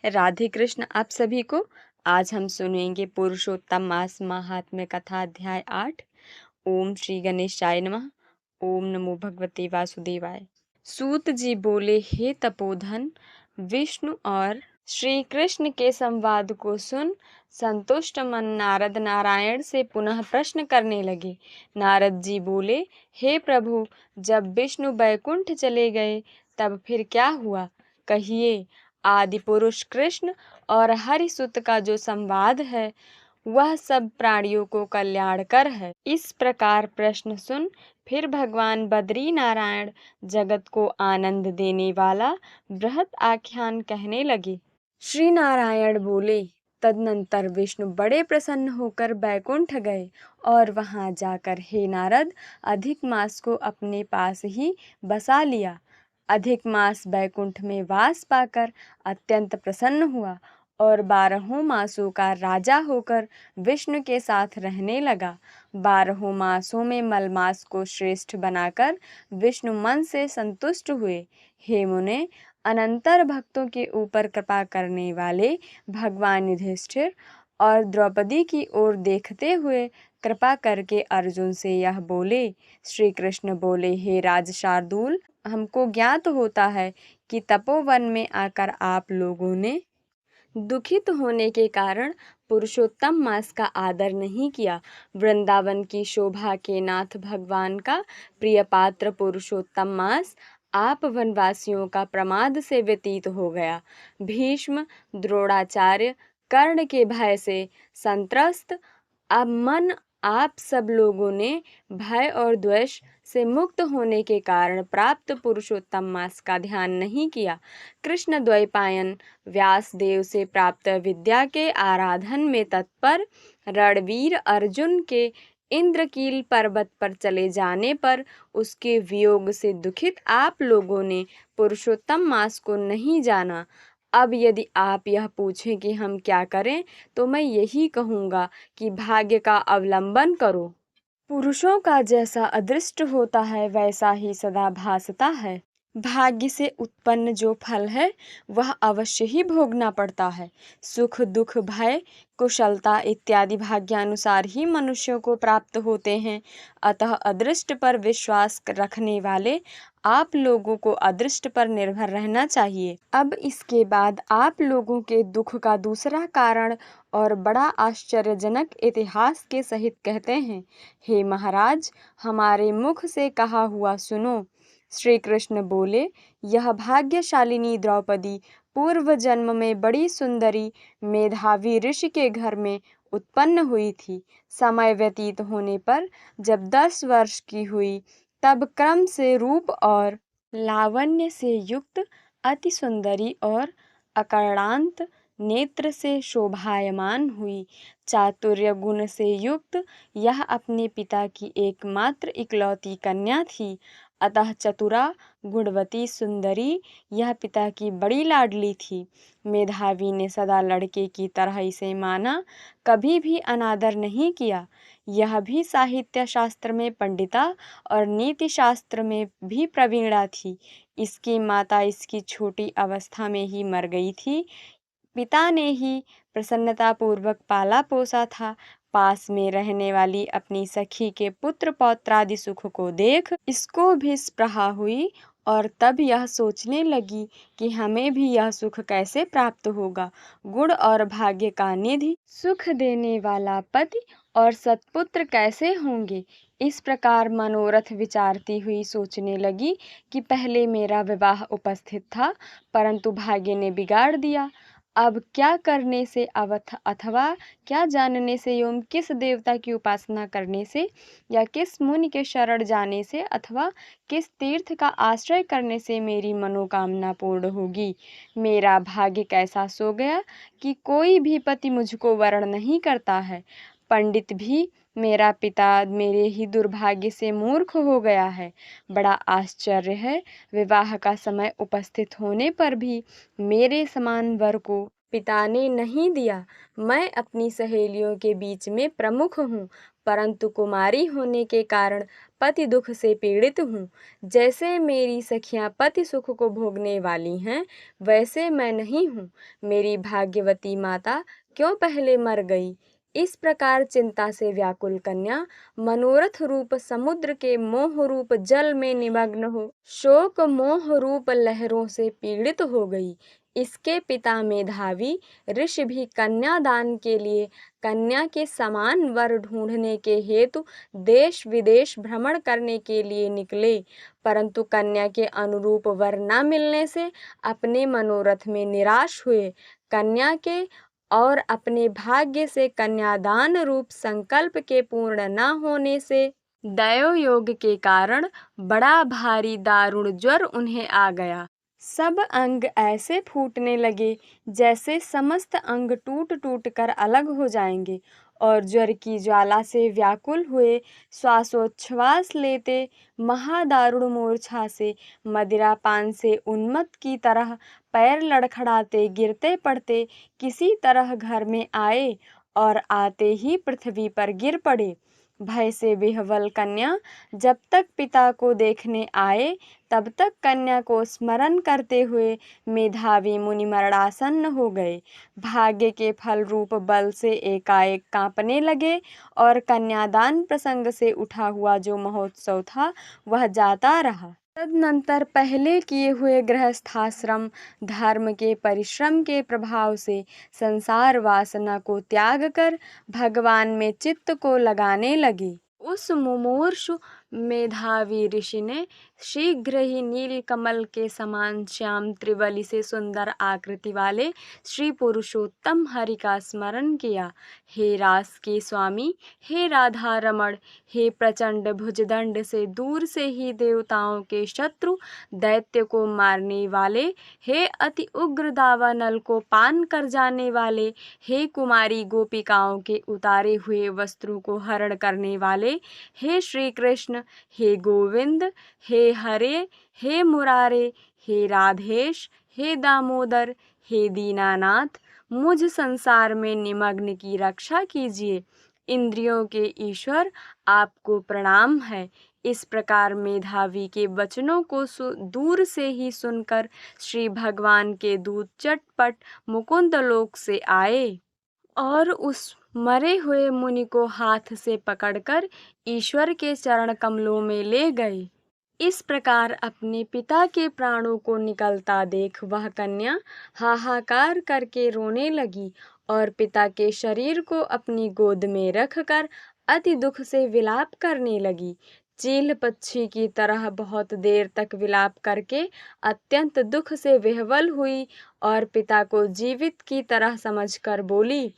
राधे कृष्ण आप सभी को। आज हम सुनेंगे पुरुषोत्तम मास महात्म्य कथा अध्याय 8। ओम श्री गणेशाय नमः। ओम नमो भगवते वासुदेवाय। सूत जी बोले, हे तपोधन, विष्णु और श्री कृष्ण के संवाद को सुन संतुष्ट मन नारद नारायण से पुनः प्रश्न करने लगे। नारद जी बोले, हे प्रभु, जब विष्णु बैकुंठ चले गए तब फिर क्या हुआ, कहिए। आदि पुरुष कृष्ण और हरिसुत का जो संवाद है वह सब प्राणियों को कल्याणकर है। इस प्रकार प्रश्न सुन फिर भगवान बद्री नारायण जगत को आनंद देने वाला बृहत आख्यान कहने लगे। श्री नारायण बोले, तदनंतर विष्णु बड़े प्रसन्न होकर बैकुंठ गए और वहां जाकर हे नारद अधिक मास को अपने पास ही बसा लिया। अधिक मास बैकुंठ में वास पाकर अत्यंत प्रसन्न हुआ और 12 मासों का राजा होकर विष्णु के साथ रहने लगा। 12 मासों में मलमास को श्रेष्ठ बनाकर विष्णु मन से संतुष्ट हुए। हे मुने, अनंतर भक्तों के ऊपर कृपा करने वाले भगवान युधिष्ठिर और द्रौपदी की ओर देखते हुए कृपा करके अर्जुन से यह बोले। श्री कृष्ण बोले, हे राज शार्दूल, हमको ज्ञात होता है कि तपोवन में आकर आप लोगों ने दुखित होने के कारण पुरुषोत्तम मास का आदर नहीं किया। वृंदावन की शोभा के नाथ भगवान का प्रिय पात्र पुरुषोत्तम मास आप वनवासियों का प्रमाद से व्यतीत हो गया। भीष्म, द्रोणाचार्य, कर्ण के भय से संत्रस्त अब मन आप सब लोगों ने भय और द्वेष से मुक्त होने के कारण प्राप्त पुरुषोत्तम मास का ध्यान नहीं किया। कृष्ण द्वैपायन व्यास देव से प्राप्त विद्या के आराधन में तत्पर रणवीर अर्जुन के इंद्रकील पर्वत पर चले जाने पर उसके वियोग से दुखित आप लोगों ने पुरुषोत्तम मास को नहीं जाना। अब यदि आप यह पूछें कि हम क्या करें, तो मैं यही कहूँगा कि भाग्य का अवलंबन करो। पुरुषों का जैसा अदृष्ट होता है वैसा ही सदा भासता है। भाग्य से उत्पन्न जो फल है वह अवश्य ही भोगना पड़ता है। सुख दुख भय कुशलता इत्यादि भाग्यानुसार ही मनुष्यों को प्राप्त होते हैं। अतः अदृष्ट पर विश्वास रखने वाले आप लोगों को अदृष्ट पर निर्भर रहना चाहिए। अब इसके बाद आप लोगों के दुख का दूसरा कारण और बड़ा आश्चर्यजनक इतिहास के सहित कहते हैं। हे महाराज, हमारे मुख से कहा हुआ सुनो। श्री कृष्ण बोले, यह भाग्यशालिनी द्रौपदी पूर्व जन्म में बड़ी सुंदरी मेधावी ऋषि के घर में उत्पन्न हुई थी। समय व्यतीत होने पर जब 10 वर्ष की हुई तब क्रम से रूप और लावण्य से युक्त अति सुंदरी और अकर्णांत नेत्र से शोभायमान हुई। चातुर्य गुण से युक्त यह अपने पिता की एकमात्र इकलौती कन्या थी। अतः चतुरा गुणवती सुंदरी यह पिता की बड़ी लाडली थी। मेधावी ने सदा लड़के की तरह इसे माना, कभी भी अनादर नहीं किया। यह भी साहित्य शास्त्र में पंडिता और नीति शास्त्र में भी प्रवीणा थी। इसकी माता इसकी छोटी अवस्था में ही मर गई थी। पिता ने ही प्रसन्नतापूर्वक पाला पोसा था। पास में रहने वाली अपनी सखी के पुत्र पौत्रादि सुख को देख इसको भी स्पृहा हुई और तब यह सोचने लगी कि हमें भी यह सुख कैसे प्राप्त होगा। गुण और भाग्य का निधि सुख देने वाला पति और सत्पुत्र कैसे होंगे। इस प्रकार मनोरथ विचारती हुई सोचने लगी कि पहले मेरा विवाह उपस्थित था, परंतु भाग्य ने बिगाड़ दिया। अब क्या करने से अथवा क्या जानने से एवं किस देवता की उपासना करने से या किस मुनि के शरण जाने से अथवा किस तीर्थ का आश्रय करने से मेरी मनोकामना पूर्ण होगी। मेरा भाग्य कैसा सो गया कि कोई भी पति मुझको वरण नहीं करता है। पंडित भी मेरा पिता मेरे ही दुर्भाग्य से मूर्ख हो गया है। बड़ा आश्चर्य है, विवाह का समय उपस्थित होने पर भी मेरे समान वर को पिता ने नहीं दिया। मैं अपनी सहेलियों के बीच में प्रमुख हूँ, परंतु कुमारी होने के कारण पति दुख से पीड़ित हूँ। जैसे मेरी सखियाँ पति सुख को भोगने वाली हैं, वैसे मैं नहीं हूँ। मेरी भाग्यवती माता क्यों पहले मर गई? इस प्रकार चिंता से व्याकुल कन्या मनोरथ रूप समुद्र के मोह रूप जल में निमग्न हो शोक मोह रूप लहरों से पीड़ित हो गई। इसके पिता मेधावी ऋषि भी कन्यादान के लिए कन्या के समान वर ढूंढने के हेतु देश विदेश भ्रमण करने के लिए निकले, परंतु कन्या के अनुरूप वर न मिलने से अपने मनोरथ में निराश हुए। कन्या के और अपने भाग्य से कन्यादान रूप संकल्प के पूर्ण न होने से दैव योग के कारण बड़ा भारी दारुण ज्वर उन्हें आ गया। सब अंग ऐसे फूटने लगे जैसे समस्त अंग टूट टूट कर अलग हो जाएंगे, और ज्वर की ज्वाला से व्याकुल हुए श्वासोच्छ्वास लेते महादारुण मूर्छा से मदिरा पान से उन्मत्त की तरह पैर लड़खड़ाते गिरते पड़ते किसी तरह घर में आए और आते ही पृथ्वी पर गिर पड़े। भय से विह्वल कन्या जब तक पिता को देखने आए तब तक कन्या को स्मरण करते हुए मेधावी मुनि मरणासन्न हो गए। भाग्य के फल रूप बल से एकाएक कांपने लगे और कन्यादान प्रसंग से उठा हुआ जो महोत्सव था वह जाता रहा। तदनंतर पहले किए हुए गृहस्थाश्रम धर्म के परिश्रम के प्रभाव से संसार वासना को त्याग कर भगवान में चित्त को लगाने लगे। उस मुमूर्षु मेधावी ऋषि ने शीघ्र ही नील कमल के समान श्याम त्रिवली से सुंदर आकृति वाले श्री पुरुषोत्तम हरि का स्मरण किया। हे रास के स्वामी, हे राधा रमण, हे प्रचंड भुजदंड से दूर से ही देवताओं के शत्रु दैत्य को मारने वाले, हे अति उग्र दावानल को पान कर जाने वाले, हे कुमारी गोपिकाओं के उतारे हुए वस्त्रों को हरण करने वाले, हे श्री कृष्ण, हे गोविंद, हे हरे, हे मुरारे, हे राधेश, हे दामोदर, हे दीनानाथ, मुझ संसार में निमग्न की रक्षा कीजिए। इंद्रियों के ईश्वर आपको प्रणाम है। इस प्रकार मेधावी के वचनों को दूर से ही सुनकर श्री भगवान के दूत चटपट मुकुंद लोक से आए और उस मरे हुए मुनि को हाथ से पकड़कर ईश्वर के चरण कमलों में ले गए। इस प्रकार अपने पिता के प्राणों को निकलता देख वह कन्या हाहाकार करके रोने लगी और पिता के शरीर को अपनी गोद में रखकर अति दुख से विलाप करने लगी। चील पक्षी की तरह बहुत देर तक विलाप करके अत्यंत दुख से विह्वल हुई और पिता को जीवित की तरह समझकर बोली।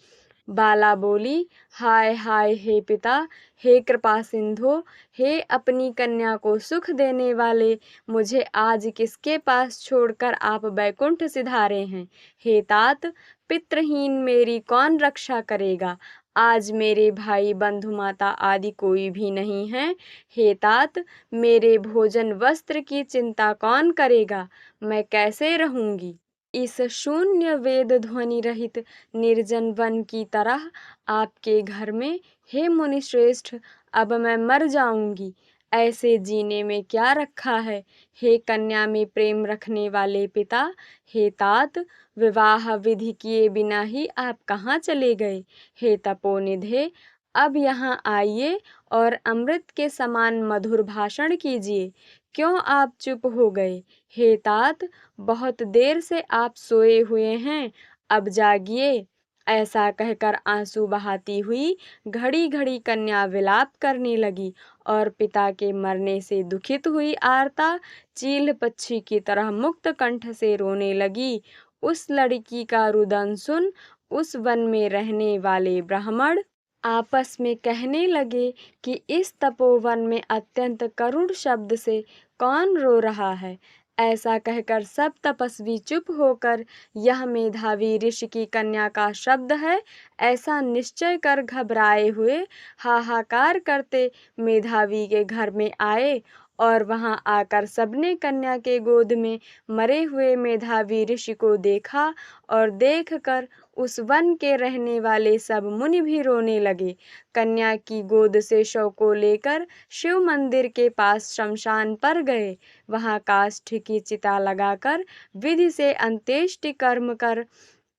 बाला बोली, हाय हाय हे पिता, हे कृपा सिंधु, हे अपनी कन्या को सुख देने वाले, मुझे आज किसके पास छोड़कर आप बैकुंठ सिधारे हैं? हे तात, पितृहीन मेरी कौन रक्षा करेगा? आज मेरे भाई बंधु माता आदि कोई भी नहीं है। हे तात, मेरे भोजन वस्त्र की चिंता कौन करेगा? मैं कैसे रहूंगी? इस शून्य वेद ध्वनि रहित निर्जन वन की तरह आपके घर में, हे मुनि श्रेष्ठ, अब मैं मर जाऊंगी। ऐसे जीने में क्या रखा है? हे कन्या में प्रेम रखने वाले पिता, हे तात, विवाह विधि किए बिना ही आप कहाँ चले गए? हे तपोनिधे, अब यहाँ आइए और अमृत के समान मधुर भाषण कीजिए। क्यों आप चुप हो गए? हे तात, बहुत देर से आप सोए हुए हैं, अब जागिए। ऐसा कहकर आंसू बहाती हुई घड़ी घड़ी कन्या विलाप करने लगी और पिता के मरने से दुखित हुई आर्ता चील पक्षी की तरह मुक्त कंठ से रोने लगी। उस लड़की का रुदन सुन उस वन में रहने वाले ब्राह्मण आपस में कहने लगे कि इस तपोवन में अत्यंत करुण शब्द से कौन रो रहा है। ऐसा कहकर सब तपस्वी चुप होकर यह मेधावी ऋषि की कन्या का शब्द है ऐसा निश्चय कर घबराए हुए हाहाकार करते मेधावी के घर में आए और वहां आकर सबने कन्या के गोद में मरे हुए मेधावी ऋषि को देखा और देखकर उस वन के रहने वाले सब मुनि भी रोने लगे। कन्या की गोद से शव को लेकर शिव मंदिर के पास शमशान पर गए। वहां काष्ठ की चिता लगाकर विधि से अंत्येष्टि कर्म कर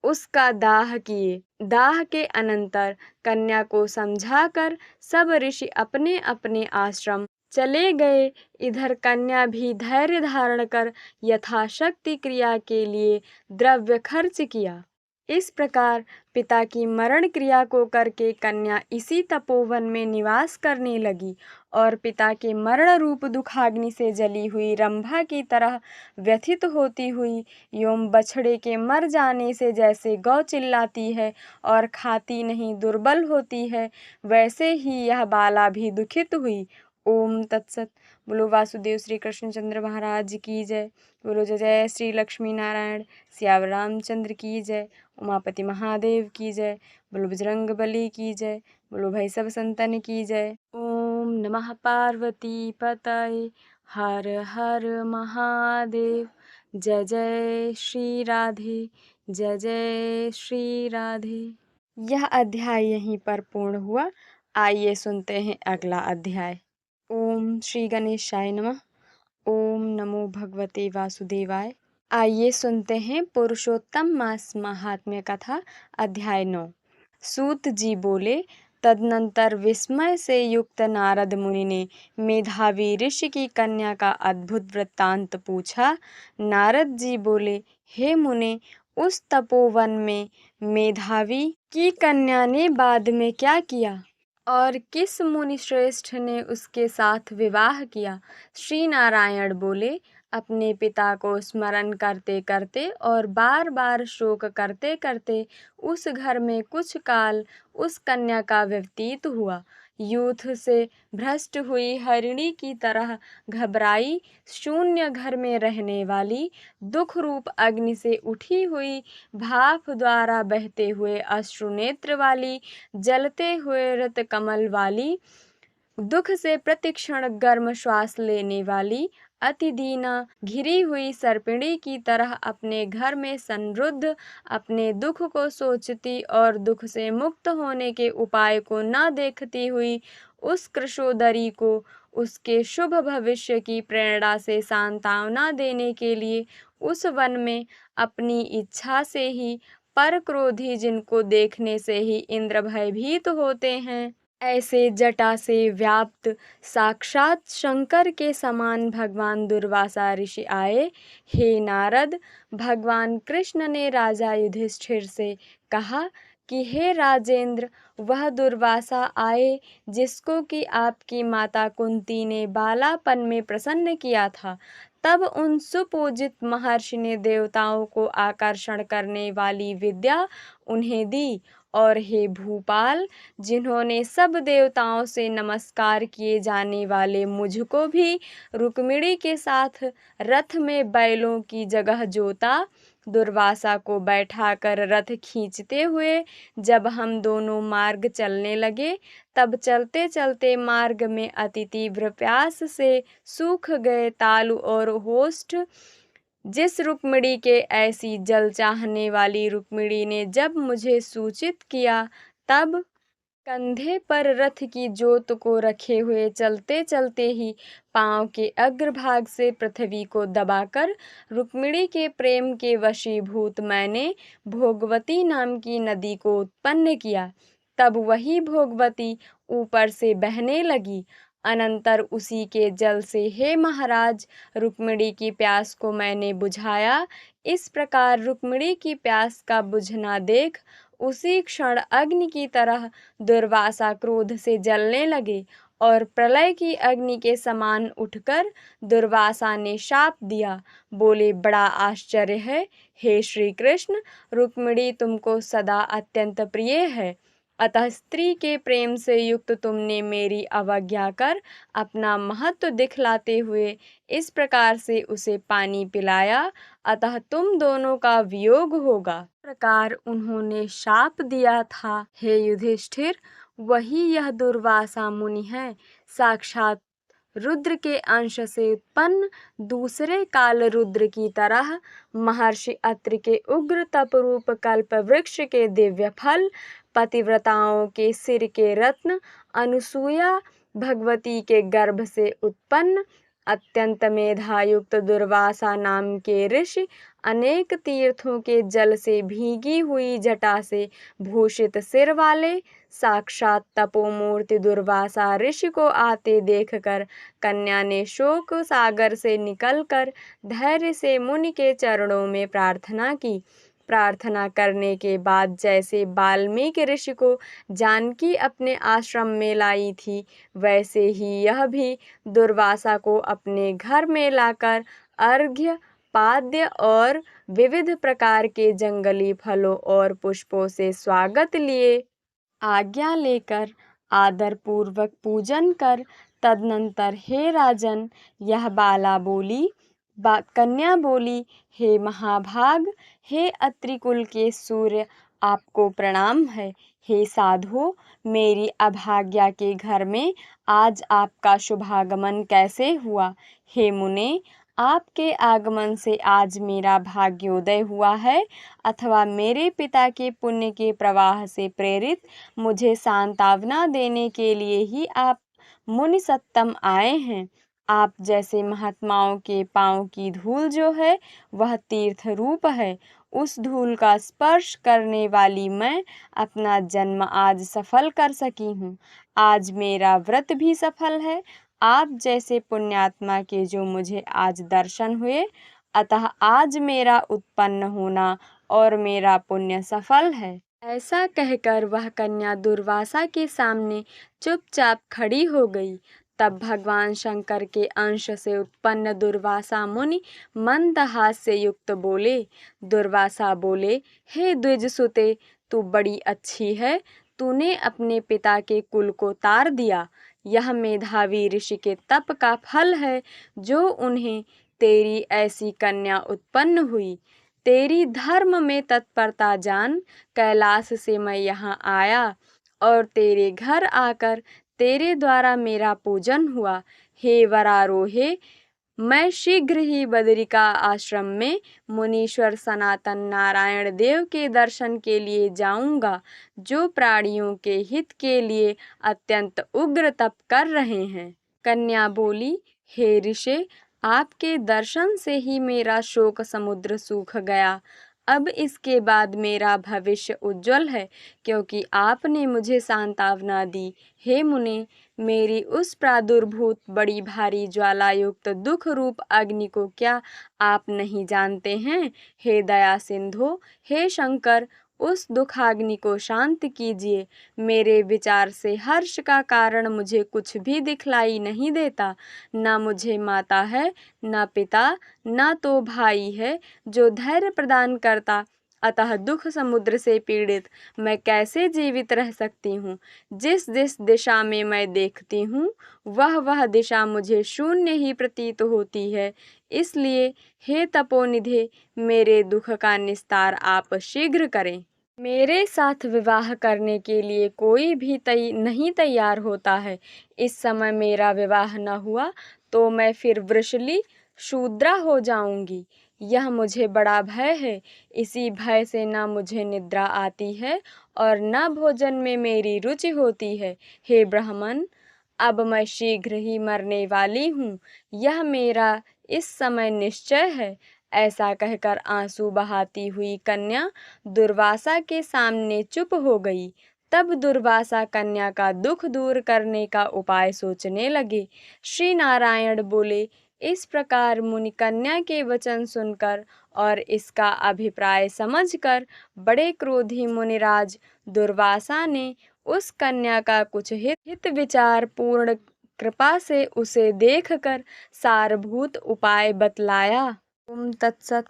उसका दाह किए। दाह के अनंतर कन्या को समझाकर सब ऋषि अपने अपने आश्रम चले गए। इधर कन्या भी धैर्य धारण कर यथाशक्ति क्रिया के लिए द्रव्य खर्च किया। इस प्रकार पिता की मरण क्रिया को करके कन्या इसी तपोवन में निवास करने लगी और पिता के मरण रूप दुखाग्नि से जली हुई रंभा की तरह व्यथित होती हुई यों बछड़े के मर जाने से जैसे गौ चिल्लाती है और खाती नहीं दुर्बल होती है, वैसे ही यह बाला भी दुखित हुई। ओम तत्सत। बोलो वासुदेव श्री कृष्णचंद्र महाराज की जय। बोलो जय जय श्री लक्ष्मी नारायण सियावर रामचंद्र की जय। उमापति महादेव की जय। बोलो बजरंग बली की जय। बोलो भाई सब संतन की जय। ओम नमः पार्वती पतये हर हर महादेव। जय जय श्री राधे। जय जय श्री राधे। यह अध्याय यहीं पर पूर्ण हुआ। आइए सुनते हैं अगला अध्याय। ओम श्री गणेशाय नमः। ओम नमो भगवते वासुदेवाय। आइए सुनते हैं पुरुषोत्तम मास महात्म्य कथा अध्याय 9। सूत जी बोले, तदनंतर विस्मय से युक्त नारद मुनि ने मेधावी ऋषि की कन्या का अद्भुत वृत्तांत पूछा। नारद जी बोले, हे मुने, उस तपोवन में मेधावी की कन्या ने बाद में क्या किया और किस मुनि श्रेष्ठ ने उसके साथ विवाह किया? श्री नारायण बोले, अपने पिता को स्मरण करते करते और बार बार शोक करते करते उस घर में कुछ काल उस कन्या का व्यतीत हुआ। यूथ से भ्रष्ट हुई हरिणी की तरह घबराई शून्य घर में रहने वाली, दुख रूप अग्नि से उठी हुई, भाप द्वारा बहते हुए अश्रु नेत्र वाली, जलते हुए रत कमल वाली, दुख से प्रतिक्षण गर्म श्वास लेने वाली, अति दीना घिरी हुई सर्पिणी की तरह अपने घर में संरुद्ध, अपने दुख को सोचती और दुख से मुक्त होने के उपाय को न देखती हुई उस कृशोदरी को उसके शुभ भविष्य की प्रेरणा से सांत्वना देने के लिए उस वन में अपनी इच्छा से ही पर क्रोधी, जिनको देखने से ही इंद्र भयभीत होते हैं, ऐसे जटा से व्याप्त साक्षात शंकर के समान भगवान दुर्वासा ऋषि आए। हे नारद, भगवान कृष्ण ने राजा युधिष्ठिर से कहा कि हे राजेंद्र, वह दुर्वासा आए जिसको कि आपकी माता कुंती ने बालापन में प्रसन्न किया था। तब उन सुपूजित महर्षि ने देवताओं को आकर्षण करने वाली विद्या उन्हें दी। और हे भूपाल, जिन्होंने सब देवताओं से नमस्कार किए जाने वाले मुझको भी रुक्मिणी के साथ रथ में बैलों की जगह जोता, दुर्वासा को बैठाकर रथ खींचते हुए जब हम दोनों मार्ग चलने लगे, तब चलते चलते मार्ग में अति तीव्र प्यास से सूख गए तालु और होष्ठ, जिस रुक्मिणी के ऐसी जल चाहने वाली रुक्मिणी ने जब मुझे सूचित किया, तब कंधे पर रथ की जोत को रखे हुए चलते चलते ही पांव के अग्रभाग से पृथ्वी को दबाकर रुक्मिणी के प्रेम के वशीभूत मैंने भोगवती नाम की नदी को उत्पन्न किया। तब वही भोगवती ऊपर से बहने लगी। अनंतर उसी के जल से हे महाराज, रुक्मिणी की प्यास को मैंने बुझाया। इस प्रकार रुक्मिणी की प्यास का बुझना देख उसी क्षण अग्नि की तरह दुर्वासा क्रोध से जलने लगे और प्रलय की अग्नि के समान उठकर दुर्वासा ने शाप दिया। बोले, बड़ा आश्चर्य है हे श्री कृष्ण, रुक्मिणी तुमको सदा अत्यंत प्रिय है, अतः स्त्री के प्रेम से युक्त तुमने मेरी अवज्ञा कर अपना महत्व दिखलाते हुए इस प्रकार से उसे पानी पिलाया, अतः तुम दोनों का वियोग होगा। इस प्रकार उन्होंने शाप दिया था। हे युधिष्ठिर, वही यह दुर्वासा मुनि है, साक्षात रुद्र के अंश से उत्पन्न दूसरे काल रुद्र की तरह महर्षि अत्रि के उग्र तपरूप कल्प वृक्ष के दिव्य फल, पतिव्रताओं के सिर के रत्न, अनुसूया भगवती के गर्भ से उत्पन्न अत्यंत मेधायुक्त दुर्वासा नाम के ऋषि, अनेक तीर्थों के जल से भीगी हुई जटा से भूषित सिर वाले साक्षात तपोमूर्ति दुर्वासा ऋषि को आते देखकर कन्या ने शोक सागर से निकलकर धैर्य से मुनि के चरणों में प्रार्थना की। प्रार्थना करने के बाद जैसे वाल्मीकि ऋषि को जानकी अपने आश्रम में लाई थी, वैसे ही यह भी दुर्वासा को अपने घर में लाकर अर्घ्य, पाद्य और विविध प्रकार के जंगली फलों और पुष्पों से स्वागत लिए आज्ञा लेकर आदर पूर्वक पूजन कर तदनंतर हे राजन, यह बाला बोली कन्या बोली, हे महाभाग, हे अत्रिकुल के सूर्य, आपको प्रणाम है। हे साधु, मेरी अभाग्या के घर में आज आपका शुभागमन कैसे हुआ? हे मुने, आपके आगमन से आज मेरा भाग्योदय हुआ है अथवा मेरे पिता के पुण्य के प्रवाह से प्रेरित मुझे सांत्वना देने के लिए ही आप मुनि सत्तम आए हैं। आप जैसे महात्माओं के पांव की धूल जो है वह तीर्थ रूप है, उस धूल का स्पर्श करने वाली मैं अपना जन्म आज सफल कर सकी हूँ। आज मेरा व्रत भी सफल है। आप जैसे पुण्यात्मा के जो मुझे आज दर्शन हुए, अतः आज मेरा उत्पन्न होना और मेरा पुण्य सफल है। ऐसा कहकर वह कन्या दुर्वासा के सामने चुपचाप खड़ी हो गई। तब भगवान शंकर के अंश से उत्पन्न दुर्वासा मुनि मंद हास्य युक्त बोले। दुर्वासा बोले, हे द्विजसुते, तू बड़ी अच्छी है। तूने अपने पिता के कुल को तार दिया। यह मेधावी ऋषि के तप का फल है जो उन्हें तेरी ऐसी कन्या उत्पन्न हुई। तेरी धर्म में तत्परता जान कैलाश से मैं यहाँ आया और तेरे घर आकर तेरे द्वारा मेरा पूजन हुआ। हे वरारोहे, मैं शीघ्र ही बदरिका आश्रम में मुनीश्वर सनातन नारायण देव के दर्शन के लिए जाऊंगा, जो प्राणियों के हित के लिए अत्यंत उग्र तप कर रहे हैं। कन्या बोली, हे ऋषि, आपके दर्शन से ही मेरा शोक समुद्र सूख गया। अब इसके बाद मेरा भविष्य उज्जवल है, क्योंकि आपने मुझे सांत्वना दी। हे मुने, मेरी उस प्रादुर्भूत बड़ी भारी ज्वालायुक्त दुख रूप अग्नि को क्या आप नहीं जानते हैं? हे दया सिंधु, हे शंकर, उस दुखाग्नि को शांत कीजिए। मेरे विचार से हर्ष का कारण मुझे कुछ भी दिखलाई नहीं देता। न मुझे माता है, न पिता, न तो भाई है जो धैर्य प्रदान करता। अतः दुख समुद्र से पीड़ित मैं कैसे जीवित रह सकती हूँ? जिस जिस दिशा में मैं देखती हूँ वह दिशा मुझे शून्य ही प्रतीत होती है। इसलिए हे तपोनिधे, मेरे दुख का निस्तार आप शीघ्र करें। मेरे साथ विवाह करने के लिए कोई भी नहीं तैयार होता है। इस समय मेरा विवाह न हुआ तो मैं फिर वृषली शूद्रा हो जाऊंगी। यह मुझे बड़ा भय है। इसी भय से न मुझे निद्रा आती है और न भोजन में मेरी रुचि होती है। हे ब्राह्मण, अब मैं शीघ्र ही मरने वाली हूँ, यह मेरा इस समय निश्चय है। ऐसा कहकर आंसू बहाती हुई कन्या दुर्वासा के सामने चुप हो गई। तब दुर्वासा कन्या का दुख दूर करने का उपाय सोचने लगे। श्री नारायण बोले, इस प्रकार मुनि कन्या के वचन सुनकर और इसका अभिप्राय समझकर बड़े क्रोधी मुनिराज दुर्वासा ने उस कन्या का कुछ हित विचार पूर्ण कृपा से उसे देखकर सारभूत उपाय बतलाया। ओम तत्सत।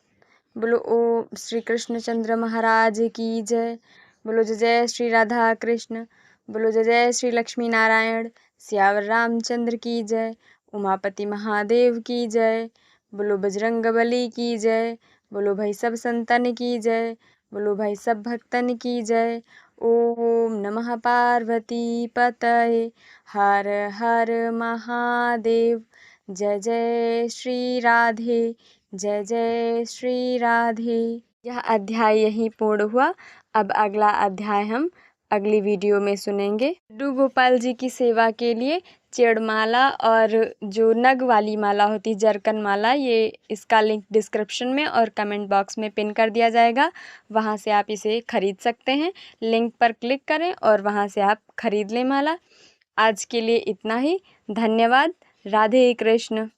बोलो ओम श्री कृष्णचंद्र महाराज की जय। बोलो जय जय श्री राधा कृष्ण। बोलो जय जय श्री लक्ष्मी नारायण सियावर रामचंद्र की जय। उमापति महादेव की जय। बोलो बजरंगबली की जय। बोलो भाई सब संतन की जय। बोलो भाई सब भक्तन की जय। ओम नमः पार्वती पतये। हर हर महादेव। जय जय श्री राधे। जय जय श्री राधे। यह अध्याय यहीं पूर्ण हुआ। अब अगला अध्याय हम अगली वीडियो में सुनेंगे। लड्डू गोपाल जी की सेवा के लिए चेड़ माला और जो नग वाली माला होती है, जरकन माला, ये इसका लिंक डिस्क्रिप्शन में और कमेंट बॉक्स में पिन कर दिया जाएगा। वहाँ से आप इसे खरीद सकते हैं। लिंक पर क्लिक करें और वहाँ से आप खरीद लें माला। आज के लिए इतना ही। धन्यवाद। राधे कृष्ण।